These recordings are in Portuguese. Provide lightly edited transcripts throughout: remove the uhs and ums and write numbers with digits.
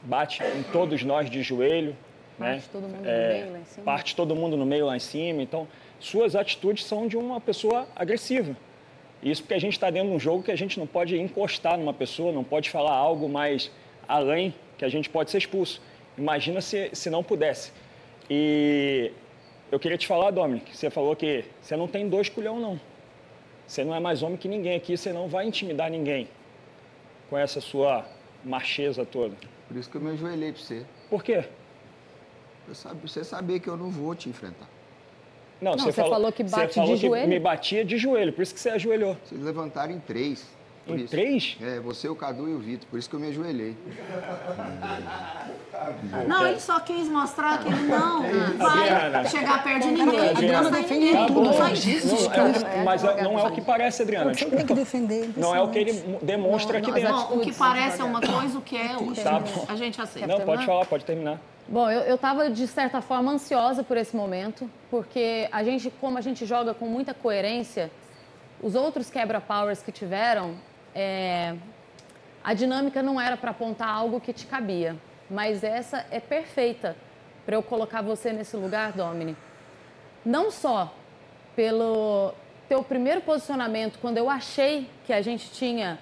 bate em todos nós de joelho, né? Parte todo mundo no meio lá em cima. Parte todo mundo no meio lá em cima. Então, suas atitudes são de uma pessoa agressiva. Isso porque a gente está dentro de um jogo que a gente não pode encostar numa pessoa, não pode falar algo mais além, que a gente pode ser expulso. Imagina se não pudesse. E eu queria te falar, Dominic, você falou que você não tem 2 culhão, não. Você não é mais homem que ninguém aqui, você não vai intimidar ninguém com essa sua macheza toda. Por isso que eu me ajoelhei para você. Por quê? Pra você saber que eu não vou te enfrentar. Não, você falou que bate você falou de joelho? Que me batia de joelho, por isso que você ajoelhou. Vocês levantaram em 3. Em 3? É, você, o Cadu e o Vitor, por isso que eu me ajoelhei. Não, ele só quis mostrar que ele não vai chegar perto de ninguém. Adriana defende tudo, faz isso. Mas não é o que parece, Adriana. Tem que defender. Não é o que ele demonstra aqui dentro. Não, o que parece é uma coisa, o que é outra. Tá bom. A gente aceita. Não, pode falar, pode terminar. Bom, eu estava, de certa forma, ansiosa por esse momento, porque como a gente joga com muita coerência, os outros quebra-powers que tiveram, a dinâmica não era para apontar algo que te cabia. Mas essa é perfeita para eu colocar você nesse lugar, Domini. Não só pelo teu primeiro posicionamento, quando eu achei que a gente tinha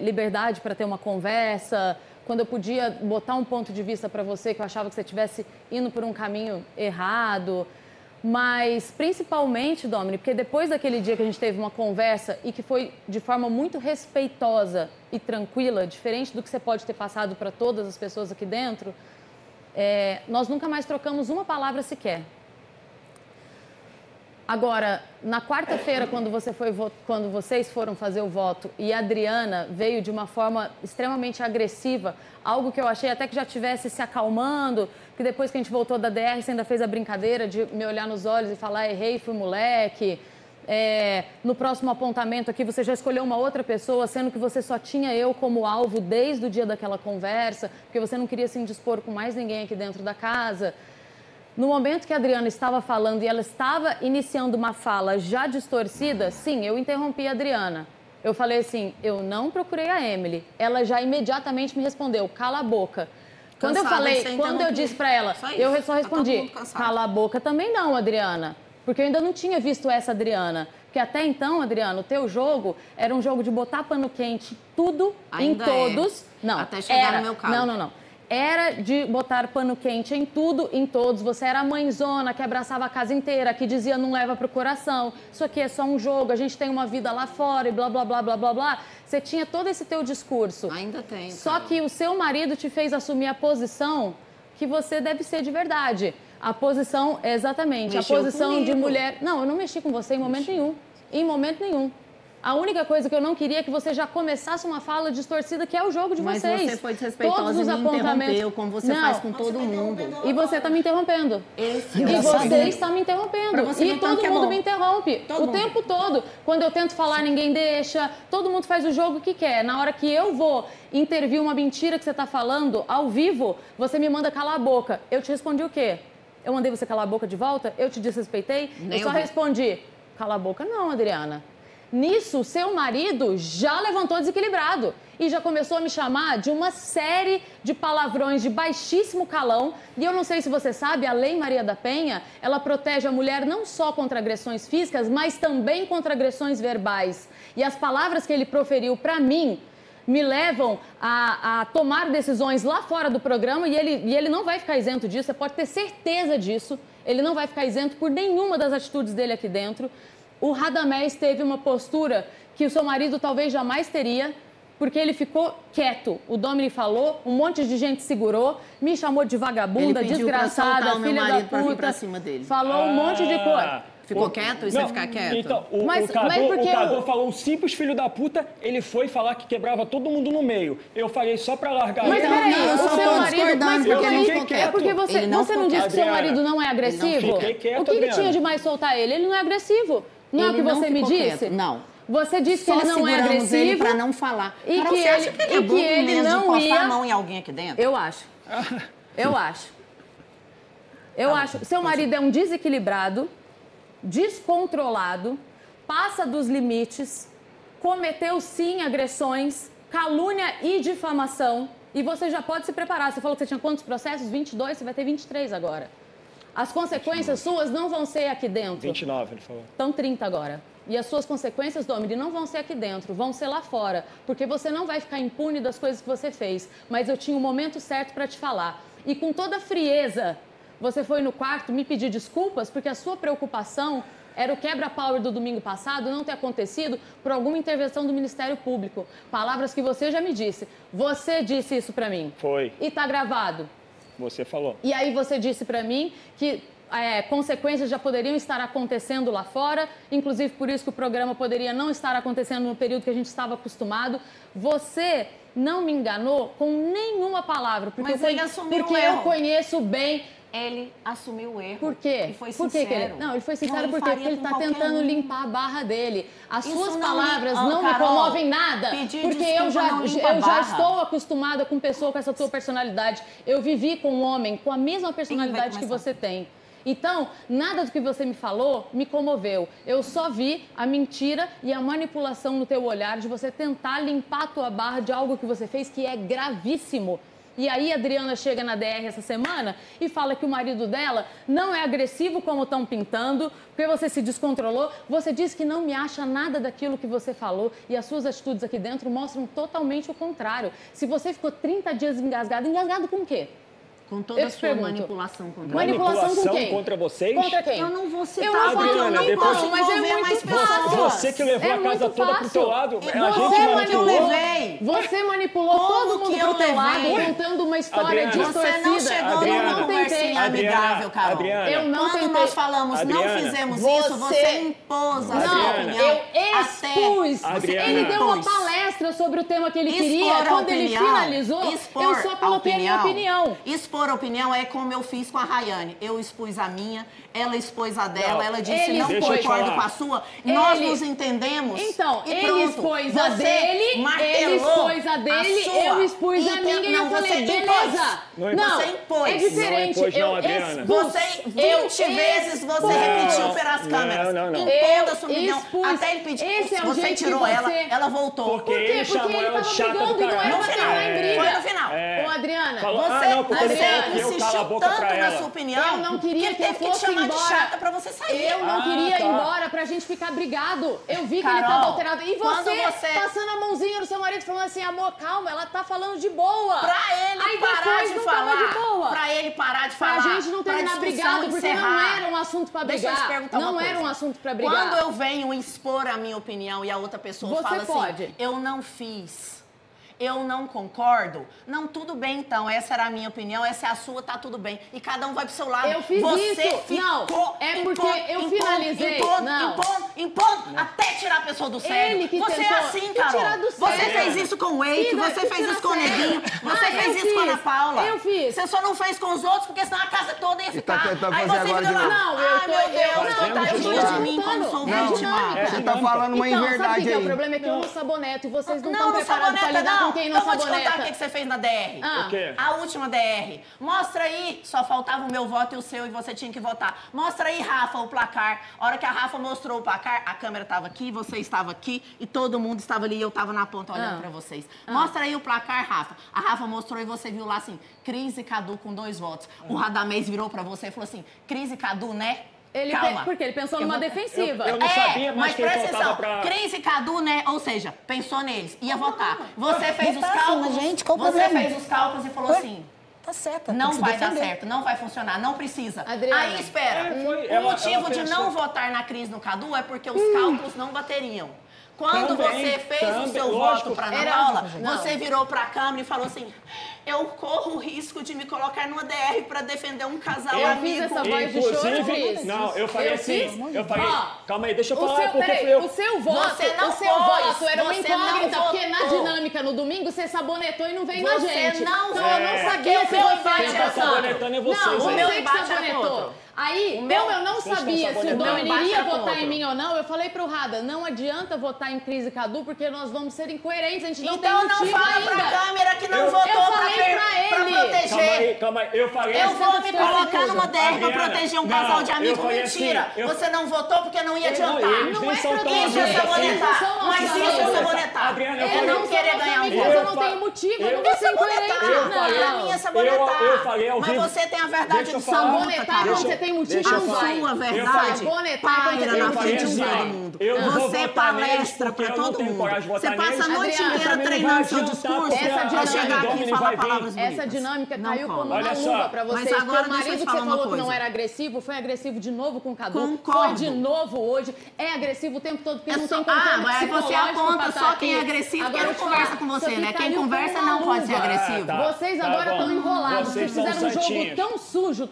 liberdade para ter uma conversa, quando eu podia botar um ponto de vista para você, que eu achava que você estivesse indo por um caminho errado, mas principalmente, Domini, porque depois daquele dia que a gente teve uma conversa e que foi de forma muito respeitosa e tranquila, diferente do que você pode ter passado para todas as pessoas aqui dentro, nós nunca mais trocamos uma palavra sequer. Agora, na quarta-feira, quando vocês foram fazer o voto e a Adriana veio de uma forma extremamente agressiva, algo que eu achei até que já tivesse se acalmando, que depois que a gente voltou da DR, você ainda fez a brincadeira de me olhar nos olhos e falar, errei, fui moleque. No próximo apontamento aqui, você já escolheu uma outra pessoa, sendo que você só tinha eu como alvo desde o dia daquela conversa, porque você não queria se indispor com mais ninguém aqui dentro da casa. No momento que a Adriana estava falando e ela estava iniciando uma fala já distorcida, sim, eu interrompi a Adriana. Eu falei assim, eu não procurei a Emily. Ela já imediatamente me respondeu, cala a boca. Quando eu disse para ela, eu só respondi, cala a boca também não, Adriana. Porque eu ainda não tinha visto essa Adriana. Porque até então, Adriana, o teu jogo era um jogo de botar pano quente tudo ainda em todos. Não, até chegar no meu caso. Não. Era de botar pano quente em tudo, em todos. Você era a mãezona que abraçava a casa inteira, que dizia não leva pro coração. Isso aqui é só um jogo, a gente tem uma vida lá fora e blá, blá, blá, blá, blá, blá. Você tinha todo esse teu discurso. Ainda tem. Só que o seu marido te fez assumir a posição que você deve ser de verdade. A posição, exatamente, Mexeu a posição comigo. de mulher... Não, eu não mexi com você em momento nenhum. Em momento nenhum. A única coisa que eu não queria é que você já começasse uma fala distorcida, que é o jogo de Mas vocês. Mas você foi desrespeitosa e me interrompeu, como você faz com todo mundo. E você está me interrompendo. E você está me interrompendo. E todo mundo me interrompe. O tempo todo. Quando eu tento falar, ninguém deixa. Todo mundo faz o jogo que quer. Na hora que eu vou intervir uma mentira que você está falando, ao vivo, você me manda calar a boca. Eu te respondi o quê? Eu mandei você calar a boca de volta? Eu te desrespeitei? Eu só respondi, cala a boca não, Adriana. Nisso, seu marido já levantou desequilibrado e já começou a me chamar de uma série de palavrões de baixíssimo calão. E eu não sei se você sabe, a Lei Maria da Penha, ela protege a mulher não só contra agressões físicas, mas também contra agressões verbais. E as palavras que ele proferiu para mim me levam a tomar decisões lá fora do programa e ele não vai ficar isento disso, você pode ter certeza disso. Ele não vai ficar isento por nenhuma das atitudes dele aqui dentro. O Radamés teve uma postura que o seu marido talvez jamais teria, porque ele ficou quieto. O Domini falou, um monte de gente segurou, me chamou de vagabunda, desgraçada, filha da puta. Falou um monte de coisa. Ficou quieto e você ficar quieto? Então, o Cadu falou um simples filho da puta, ele foi falar que quebrava todo mundo no meio. Eu falei só pra largar. Mas peraí, o seu marido... É porque você não disse que seu marido não é agressivo? O que tinha de mais soltar ele? Ele não é agressivo. Não é o que você me disse? Não. Você disse que ele não é agressivo. Ele para não falar. E que você acha que ele é burro mesmo de encostar a mão em alguém aqui dentro? Eu acho. Eu acho. Seu marido é um desequilibrado, descontrolado, passa dos limites, cometeu sim agressões, calúnia e difamação. E você já pode se preparar. Você falou que você tinha quantos processos? 22, você vai ter 23 agora. As consequências suas não vão ser aqui dentro. 29, ele falou. Estão 30 agora. E as suas consequências, Domini, não vão ser aqui dentro, vão ser lá fora. Porque você não vai ficar impune das coisas que você fez. Mas eu tinha o momento certo para te falar. E com toda frieza, você foi no quarto me pedir desculpas porque a sua preocupação era o quebra-pau do domingo passado não ter acontecido por alguma intervenção do Ministério Público. Palavras que você já me disse. Você disse isso para mim. Foi. E tá gravado. Você falou. E aí você disse para mim que consequências já poderiam estar acontecendo lá fora, inclusive por isso que o programa poderia não estar acontecendo no período que a gente estava acostumado. Você não me enganou com nenhuma palavra, porque, eu conheço bem... Ele assumiu o erro. Por quê? E foi sincero. Ele foi sincero porque ele está tentando limpar a barra dele. As suas palavras não me comovem nada. Porque eu já estou acostumada com pessoa com essa tua personalidade. Eu vivi com um homem com a mesma personalidade que você tem. Então, nada do que você me falou me comoveu. Eu só vi a mentira e a manipulação no teu olhar de você tentar limpar a tua barra de algo que você fez que é gravíssimo. E aí a Adriana chega na DR essa semana e fala que o marido dela não é agressivo como estão pintando, porque você se descontrolou. Você disse que não me acha nada daquilo que você falou e as suas atitudes aqui dentro mostram totalmente o contrário. Se você ficou 30 dias engasgado com o quê? Com toda a sua manipulação contra Manipulação com quem? Contra vocês? Contra quem? Eu não vou citar. Adriana, não depois posso mas é muito mais pessoas. Você que levou a casa toda pro teu lado. Você manipulou todo mundo pro teu lado, contando uma história distorcida. Você não chegou numa conversinha amigável, Carol. Eu não tentei. Quando nós falamos, não fizemos isso, você impôs a sua opinião. Eu expus. Ele deu uma palestra sobre o tema que ele queria. Quando ele finalizou, eu só coloquei a minha opinião. Expor a opinião é como eu fiz com a Rayane. Eu expus a minha, ela expôs a dela, ela disse não concordo com a sua. Nós nos entendemos. Então, ele expôs a dele, eu expus a minha e eu falei, beleza. Não, você impôs. É diferente. Você 20 vezes você repetiu pelas câmeras. Impondo a sua opinião. Até ele pedir. Você tirou ela voltou. Por quê? Porque ele chamou ela de chata do caralho. Foi no final. Ô, Adriana, você insistiu tanto na sua opinião. Eu não queria que eu fosse embora. De chata pra você sair. Eu não queria ir embora pra gente ficar brigado. Eu vi que ele tava alterado. E você passando a mãozinha no seu marido falando assim, amor, calma, ela tá falando de boa. Pra ele parar de falar. De boa. Pra ele parar de falar. Pra gente não terminar brigado, porque não era um assunto pra brigar. Deixa eu te perguntar uma coisa. Não era um assunto pra brigar. Quando eu venho expor a minha opinião e a outra pessoa fala assim, eu não fiz. Eu não concordo. Não, tudo bem, então. Essa era a minha opinião, essa é a sua, tá tudo bem. E cada um vai pro seu lado. Eu fiz isso. Não, é porque eu finalizei. Impondo, até tirar a pessoa do sério. Ele que você é assim, Carol. Você fez isso com o Eike, você fez isso com o Neguinho, você fez isso com a Ana Paula. Eu fiz. Você só não fez com os outros, porque senão a casa toda ia ficar. Aí você fica lá. Não, meu Deus, não, tá diante de mim como sou vítima. Você tá falando uma inverdade aí. O problema é que eu não saboneto e vocês não estão preparados pra lidar com quem não saboneta. Eu vou te contar o que você fez na DR. O quê? A última DR. Mostra aí, só faltava o meu voto e o seu e você tinha que votar. Mostra aí, Rafa, o placar. A hora que a Rafa mostrou o placar, a câmera estava aqui, você estava aqui e todo mundo estava ali e eu estava na ponta olhando pra vocês. Mostra aí o placar, Rafa. A Rafa mostrou e você viu lá assim, Cris e Cadu com 2 votos. O Radamés virou pra você e falou assim, Cris e Cadu, né? Calma. Porque ele pensou numa defensiva. Eu não sabia, mas presta atenção. Pra... Cris e Cadu, né? Ou seja, pensou neles. Ia votar. Você fez os cálculos. Gente, qual você fez os cálculos e falou assim... Tá certo. Não vai dar certo, não vai funcionar, não precisa. Adriana, aí, espera. O motivo de não votar na Cris no Cadu é porque os cálculos não bateriam. Quando você fez o seu voto para Ana Paula, você virou para a câmera e falou assim... Eu corro o risco de me colocar numa DR para defender um casal amigo. Fiz essa voz de choro, Cris. Não, eu falei assim. Eu falei, calma aí, deixa eu falar. O seu voto era uma incógnita, porque na dinâmica no domingo você sabonetou e não veio na gente. Você não então eu não sabia se você quem tá sabonetando é vocês. Não, o meu embate sabonetou. Aí, como eu não sabia se o Domini iria votar em mim ou não, eu falei pro Rada, não adianta votar em Cris e Cadu, porque nós vamos ser incoerentes, a gente não tem motivo ainda. Então não fala pra câmera que não votou pra proteger. Calma aí, eu falei... Eu vou me colocar numa DR pra proteger um casal de amigos. Mentira. Você não votou porque não ia adiantar. Não é proteger. Isso é sabonetar. Mas isso é sabonetar. Eu não querer ganhar um voto. Eu não tenho motivo, eu não vou ser incoerente. Pra mim é sabonetar. Eu falei ao vivo. Mas você tem a verdade Deixa eu absoluta, sabonetar quando você tem motivo, A não vai. sua verdade paira na frente de todo mundo. Você palestra pra todo mundo. Você passa a noite inteira treinando seu discurso pra chegar aqui e falar palavras bonitas. Essa dinâmica caiu como uma Olha só. luva pra vocês. Mas agora o marido deixa eu te que falar você uma falou que coisa. não era agressivo, foi agressivo de novo com o Cadu. Concordo. Foi de novo hoje. É agressivo o tempo todo, porque não tem controle mas aí você psicológico aponta pra só tá quem é aqui. agressivo, Agora quem não eu te conversa falo, com você, isso né? aqui Quem caiu conversa como uma não pode ser luva. agressivo. Vocês agora estão enrolados. Vocês Vocês fizeram um jogo santinhos.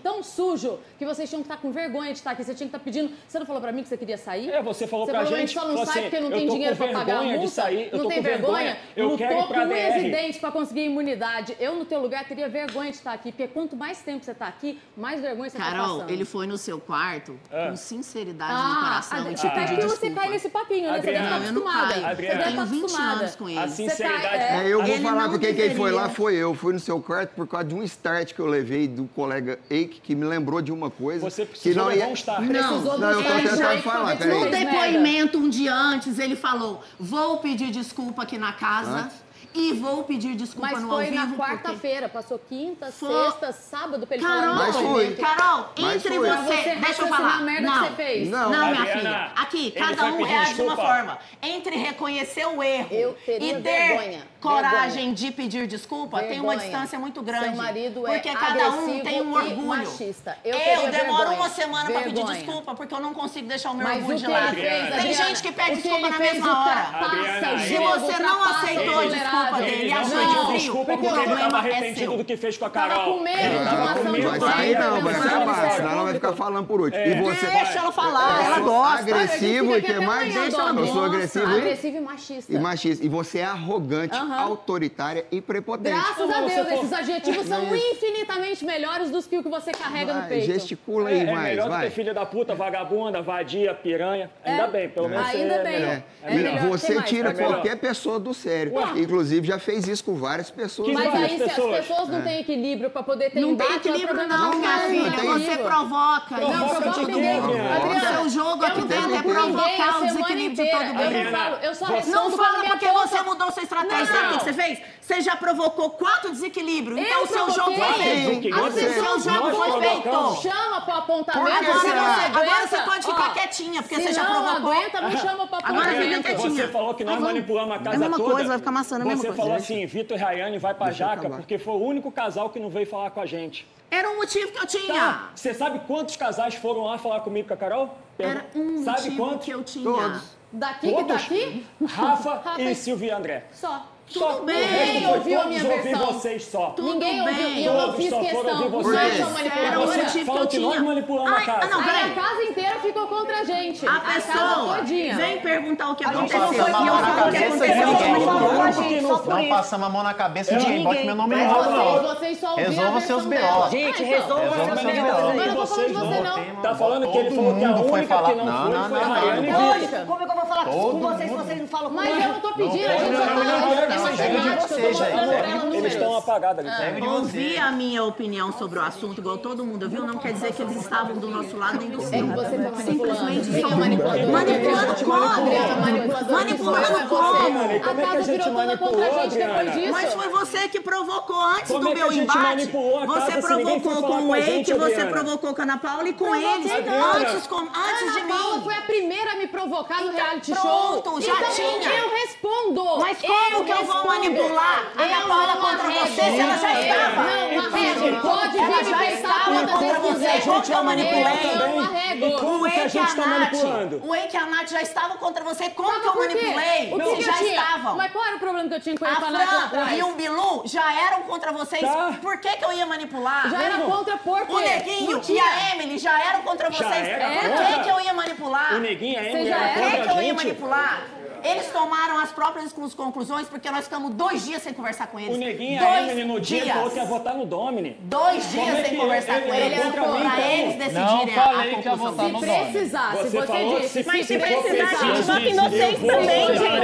tão sujo, que vocês tinham que estar com vergonha de estar aqui. Você tinha que estar pedindo... Você não falou pra mim que você queria sair? Você falou pra Você falou, gente... só não sai porque não eu tem tô dinheiro com pra pagar a vergonha de multa? sair, eu Não tô tem com vergonha? Eu quero ir Lutou pra com unhas e DR. dentes pra conseguir imunidade. Eu, no teu lugar, teria vergonha de estar aqui, porque quanto mais tempo você tá aqui, mais vergonha você tá passando. Carol, ele foi no seu quarto com sinceridade no coração e te porque pediu você desculpa. cai nesse papinho, né? Você deve estar Adriana, eu não acostumada. caio. Você deve Eu estar tenho 20 acostumada. anos com ele. A sinceridade... Eu vou Ele falar não porque quem foi lá deveria. foi eu. Fui no seu quarto por causa de um start que eu levei do colega Eike, que me lembrou de uma coisa. Você que precisou não levar ia... um start. Não, eu tô tentando falar, No peraí. depoimento, um dia antes, ele falou: vou pedir desculpa aqui na casa e vou pedir desculpa Mas no ao foi vivo. na porque- quarta-feira, passou quinta, Foi. sexta, sábado pra ele falar Carol, no Mas foi. depoimento. Carol, Mas entre foi. você, Você deixa eu raciocinar falar. a merda que você fez. Não. Não, minha Adriana, filha. Aqui, ele cada foi um pedir reage de uma desculpa. forma. Entre reconhecer o erro Eu teria e ter vergonha. coragem de pedir desculpa, tem uma Vergonha. distância muito grande. Seu marido é porque cada um agressivo tem um e orgulho. machista. Eu teria demoro vergonha. uma semana pra pedir Vergonha. desculpa, porque eu não consigo deixar o meu Mas orgulho o de que lado. ele fez, Tem Adriana, gente que pede o que desculpa ele na fez mesma hora. Adriana, o Se jogo, você não ultrapassa aceitou o a desculpa tolerável. dele, Ele a não sua pediu frio, desculpa porque o porque ele estava problema é arrependido seu. do que fez com a Tava Carol. com medo de uma ação de Vai raiva. sair não, vai Pensando acabar, nisso. senão ela vai ficar falando por último. E você... Deixa ela falar, Eu ela sou gosta. agressivo Olha, e que fica até mais? amanhã, dona. Eu sou agressivo Agressivo e machista. e machista. E você é arrogante, autoritária e prepotente. Graças a você Deus, for- esses adjetivos são infinitamente melhores do que o que você carrega no Vai, peito. gesticula aí É mais, melhor do vai. que filha da puta, vagabunda, vadia, piranha. Ainda bem, pelo menos Ainda você bem. melhor. É melhor. Você Quem mais? tira É melhor. qualquer pessoa do sério. Inclusive, já fez isso com várias pessoas. Que Mas várias aí, se as pessoas. pessoas não têm equilíbrio pra poder ter Não embate, tem equilíbrio é o problema não, minha delas. filha. não tem. Você provoca Não, isso. provoca de ninguém. quem? Adriana, O seu jogo aqui eu não dentro falo é com ninguém provocar a o semana desequilíbrio de inteira. todo mundo. Eu não Adriana, falo, eu só você- respondo Não pela fala minha porque boca. você mudou sua estratégia. Sabe o que você fez? Você já provocou 4 desequilíbrios. Então o seu jogo foi provoquei. feito. As O seu pessoas jogo nós foi provocamos. feito. Chama pro apontamento. Por que se será? não aguenta, Agora você pode ficar ó, quietinha, porque se você já não provocou. aguenta, não chama pro Agora apontamento. fica quietinha. Você falou que nós Vamos. manipulamos a casa É a mesma toda. coisa, vai ficar amassando a mesma Você coisa. falou assim, Vitor e Rayane vai pra Deixa eu Jaca, acabar. porque foi o único casal que não veio falar com a gente. Era um motivo que eu tinha. Você sabe quantos casais foram lá falar comigo com a Carol? Era um Sabe motivo quantos? que eu tinha. Todos. Daqui que tá Todos? aqui? Rafa Rafa e e- Silvia e André. Só. Só. bem. O resto Ninguém foi ouviu a todos minha ouvir versão. vocês só. Tudo Ninguém ouviu bem. e eu não Todos fiz só foram questão. ouvir Os vocês. dois são Era um manipuladores. motivo Fala que eu que nós tinha. manipulamos a casa. Não, Aí peraí. a casa inteira ficou contra a gente. A casa pessoa todinha. vem perguntar o que Não aconteceu. passamos a E eu mão na falo o que cabeça de aconteceu. ninguém. Não Não passamos a mão na cabeça de ninguém. Bote meu nome Mas no rolo, não. vocês só ouviram Resolva a versão seus dela. BO. Gente, Ah, então. resolva Resolva seus seus BO. BO. Mas eu não tô falando de você, não. Tá falando que ele Todo falou que a mundo foi única falar. que não foi a Rayane e não. Vitor. Hoje, como é que eu vou falar com vocês se vocês não falam Mas comigo? eu não tô pedindo, a gente Não, só não, tá não, é não, matemática, segue de eu tô você, mostrando gente. pra ela Eles números. estão apagados ali. Segue de Ouvir você. a minha opinião sobre o assunto, igual todo mundo viu, não quer dizer que eles estavam do nosso lado nem do É seu. que você tá Simplesmente manipulando. Quem é manipulador? Manipulando como? Adriana, manipulador. Manipulando Isso é como? você. Como é que A a casa gente virou toda manipulou, contra a gente depois Adriana? disso. Mas foi você que provocou antes Como do é que meu a gente embate. manipulou a Você casa se ninguém foi provocou falar com com o a gente, Eike, você Adriana? provocou com a Ana Paula e com eles. Adriana. Antes de Ana Paula mim. foi a primeira a me provocar no Então, reality pronto, show. já então, tinha. eu respondo. Mas como que eu vou manipular a Ana Paula contra você se ela já estava? Não, arrego. Pode Ela vir me já pensar estava quantas contra vezes você. quiser. Como que eu manipulei? Eu arrego. Como que a gente tá manipulando? O Eike e a Nath já estavam contra você. Como que eu Por quê? manipulei? O que Vocês que já eu tinha? estavam. Mas qual era o problema que eu tinha com ele A pra Nath lá Fran atrás? e o Bilu já eram contra vocês. Tá. Por que que eu ia manipular? Já era contra por quê? O Neguinho Não e tinha. a Emily já eram contra Já vocês. era Por contra? que que eu ia manipular? O Neguinho e a Emily já era era? Por que contra que eu a ia gente. manipular? Eles tomaram as próprias conclusões porque nós ficamos 2 dias sem conversar com eles. O Neguinho, a Emily, no dia falou que ia votar no Domini. 2 dias sem conversar com eles pra eles decidirem a conclusão. Se precisar, se você disse. Mas se precisar, a gente vota em vocês também, gente.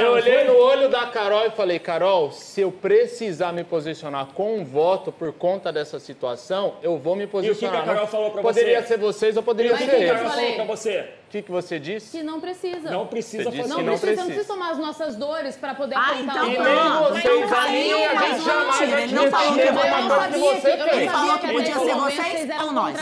Eu olhei no olho da Carol e falei, Carol, se eu precisar me posicionar com um voto por conta dessa situação, eu vou me posicionar. E o que a Carol falou pra você? Poderia ser vocês ou poderia ser eles. O que a Carol falou pra você? O que você disse? Que não precisa. Não precisa fazer. Não precisa tomar as nossas dores para poder apontar então o E dedo. nem vocês ali, a gente jamais vai Ele não falou que defender uma coisa que você Ele fez. falou que podia ser vocês ou nós.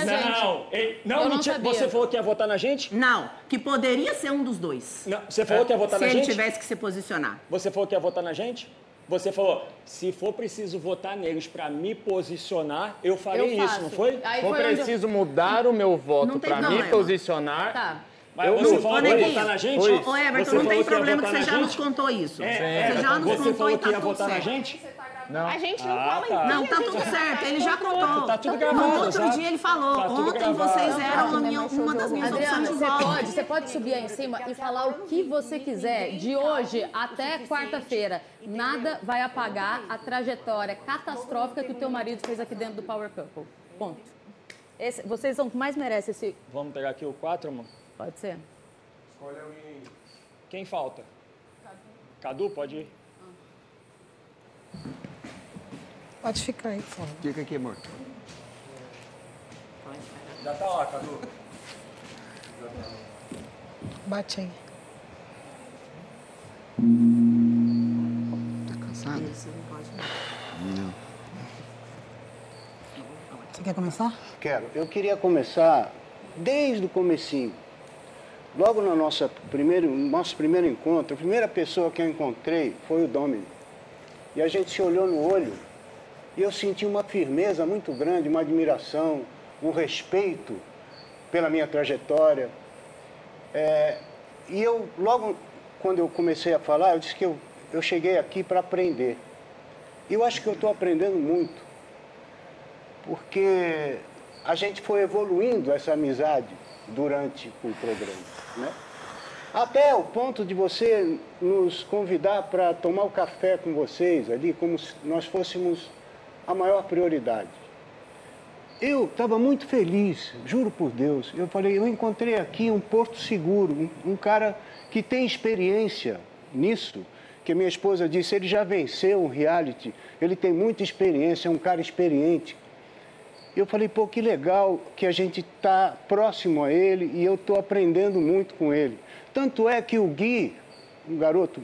Você falou que ia votar na gente? Não, que poderia ser um dos dois. Não, você falou que ia votar na gente? Se ele tivesse que se posicionar. Você falou que ia votar na gente? Você falou, se for preciso votar neles para me posicionar, eu farei isso, não foi? Aí Eu preciso mudar o meu voto para me posicionar. Tá. Mas você falou que ia votar na gente? Ô, Everton, não tem problema que você já nos contou isso. Você já nos contou e tá tudo certo. Não. A gente não fala em Não, tá tudo certo, ele já contou. Tá tudo gravado. No outro dia ele falou, ontem vocês eram uma das minhas Adriana, opções de voto. você pode subir aí em cima e falar o que você quiser de hoje até quarta-feira. Nada vai apagar a trajetória catastrófica que o teu marido fez aqui dentro do Power Couple. Ponto. Vocês são o que mais merecem esse... Vamos pegar aqui o 4, amor? Pode ser. Escolhe alguém. Quem falta? Cadu, pode ir. Pode ficar aí, por favor. Fica aqui, amor. Já tá lá, Cadu. Bate aí. Tá cansado? Não. Você quer começar? Quero. Eu queria começar desde o comecinho. Logo no nosso primeiro encontro, a primeira pessoa que eu encontrei foi o Domini. E a gente se olhou no olho e eu senti uma firmeza muito grande, uma admiração, um respeito pela minha trajetória. E eu, logo quando eu comecei a falar, eu disse que eu cheguei aqui para aprender. E eu acho que eu estou aprendendo muito, porque a gente foi evoluindo essa amizade durante o programa, né? Até o ponto de você nos convidar para tomar o café com vocês ali, como se nós fôssemos a maior prioridade. Eu estava muito feliz, juro por Deus. Eu falei, eu encontrei aqui um porto seguro, um cara que tem experiência nisso, que minha esposa disse, ele já venceu um reality, ele tem muita experiência, é um cara experiente. Eu falei, pô, que legal que a gente está próximo a ele e eu estou aprendendo muito com ele. Tanto é que o Gui, um garoto,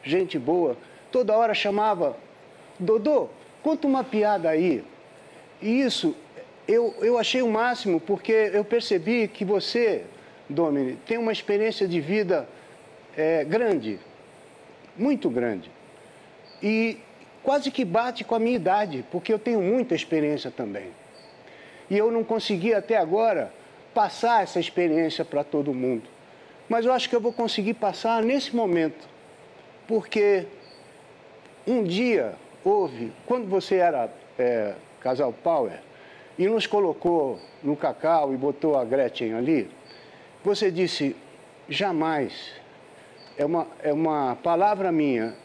gente boa, toda hora chamava, Dodô, conta uma piada aí. E isso eu achei o máximo, porque eu percebi que você, Domini, tem uma experiência de vida grande, muito grande. E quase que bate com a minha idade, porque eu tenho muita experiência também. E eu não consegui até agora passar essa experiência para todo mundo. Mas eu acho que eu vou conseguir passar nesse momento, porque um dia houve, quando você era casal Power, e nos colocou no cacau e botou a Gretchen ali, você disse, jamais, é uma palavra minha,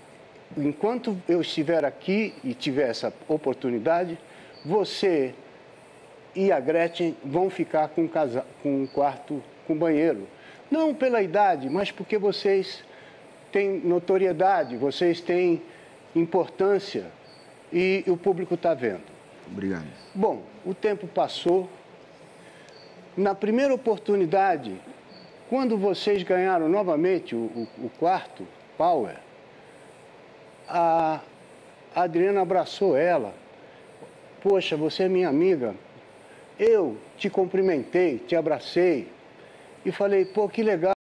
enquanto eu estiver aqui e tiver essa oportunidade, você e a Gretchen vão ficar com um quarto com banheiro. Não pela idade, mas porque vocês têm notoriedade, vocês têm importância e o público está vendo. Obrigado. Bom, o tempo passou. Na primeira oportunidade, quando vocês ganharam novamente o quarto Power, a Adriana abraçou ela. Poxa, você é minha amiga. Eu te cumprimentei, te abracei e falei, pô, que legal.